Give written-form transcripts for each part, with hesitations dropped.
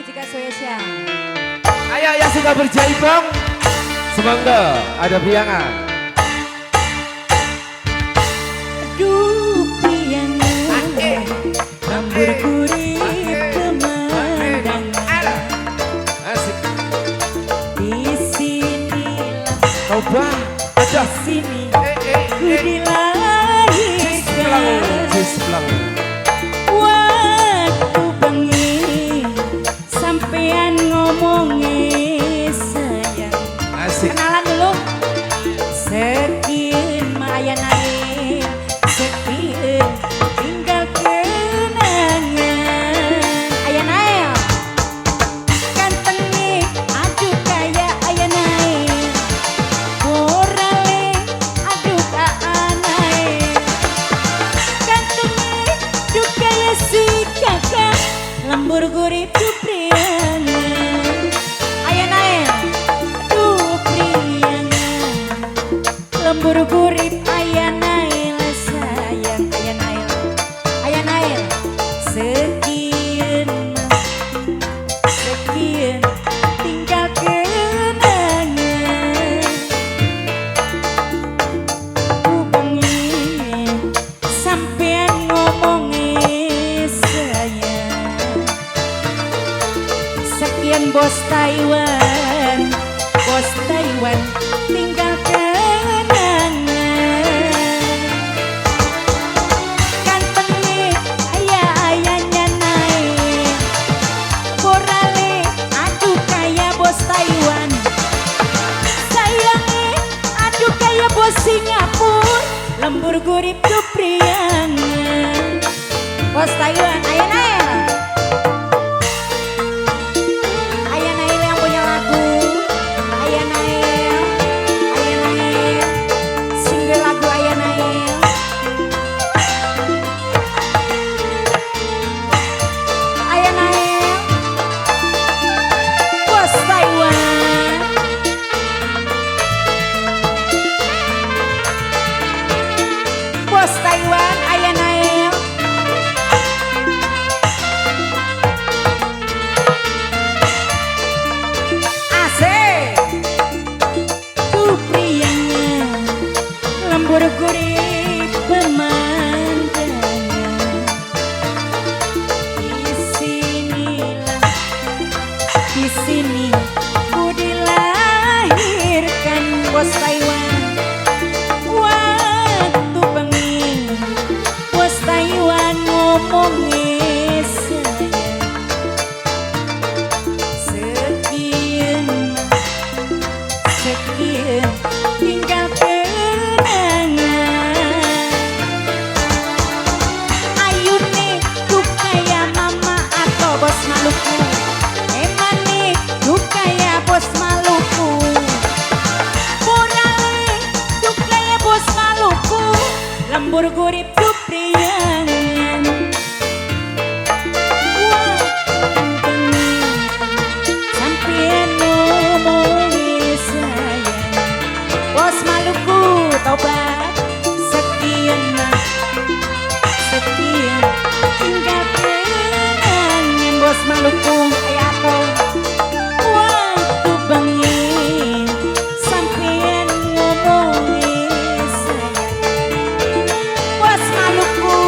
Jika spesial. Ayo yang suka berjaibong, semoga ada priangan. Aduh priangan, lambur kurit pemandangan. Asik. Di sinilah, Coba aja. di sini ku dilahirkan. Cisblang. Waktu bengi sampean ngomongin sayang. Asik. Kenalan dulu. Sekian maya naik, sekian tinggal kenangan. Ayah naik, gantengnya aduh kayak ayah naik. Borale aduh kaan naik. Gantengnya aduh kayak si kakak. Lembur gurih tuh priangan. Ayah naik, aduh priangan. Lembur gurit ayah nail sayang, ayah nail, ayah nail. Sekian sekian tinggal kenangan. Ku pengen sampean ngomongin sayang. Sekian bos Taiwan, bos Taiwan tinggal kenangan. Gantengnya ayah-ayahnya naik. Borale aduh kayak bos Taiwan. Sayangnya aduh kayak bos Singapura. Lembur gurip tuh priangan. Bos Taiwan ayah naik. Ayah Nail yang punya lagu. Ayah Nail, Ayah Nail, single lagu Ayah Nail. Ayah Nail, bos Taiwan. Bos Taiwan, Ayah Nail. Asik. Ku priangan, lembur gurih pemandangan. Di sinilah, di sini ku dilahirkan. Bos Taiwan, waktu bengi bos Taiwan ngomongin sayang. Sekian sekian tinggal kenangan. Ayu nih ku kayak mama atau bos Maluku. Emang nih ku kayak bos Maluku. Borale ku kayak bos Maluku. Lembur gurip ku priangan. Waktu bengi sampean ngomongin sayang. Bos Maluku tobat. Sekian sekian tinggal kenangan. Bos Maluku ayah aku. Waktu bengi sampean ngomongin sayang. Bos Maluku,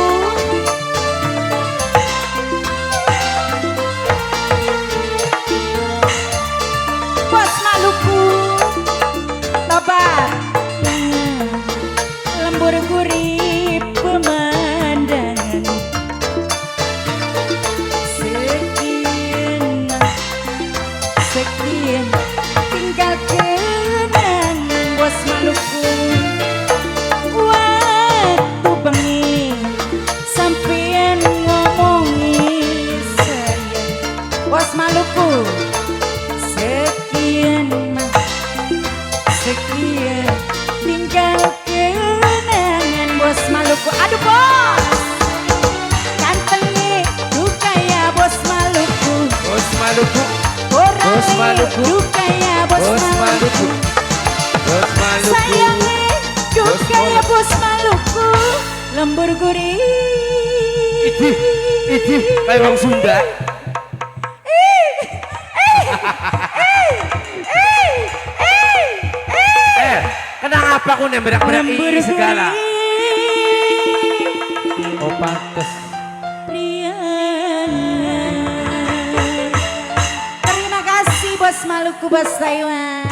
bos Maluku, tobat. Lembur gurih pemandangan. Sekian sekian tinggal kenangan. Bos Maluku, waktu bengi sampean ngomongin sayang. Bos Maluku, sekian sekian tinggal kenangan. Bos Maluku, aduh bos, gantengnya tuh kayak bos Maluku. Bos Maluku. Borale Bos Maluku. tuh kayak bos Bos Maluku. Maluku. Bos Maluku. Sayangnya tuh Bos kayak Maluku. bos Maluku. Lembur gurih. Idih, kayak orang Sunda. Kenapa aku nembrak-berak ini segala? Oh pantes. Terima kasih Bos Maluku, Bos Taiwan.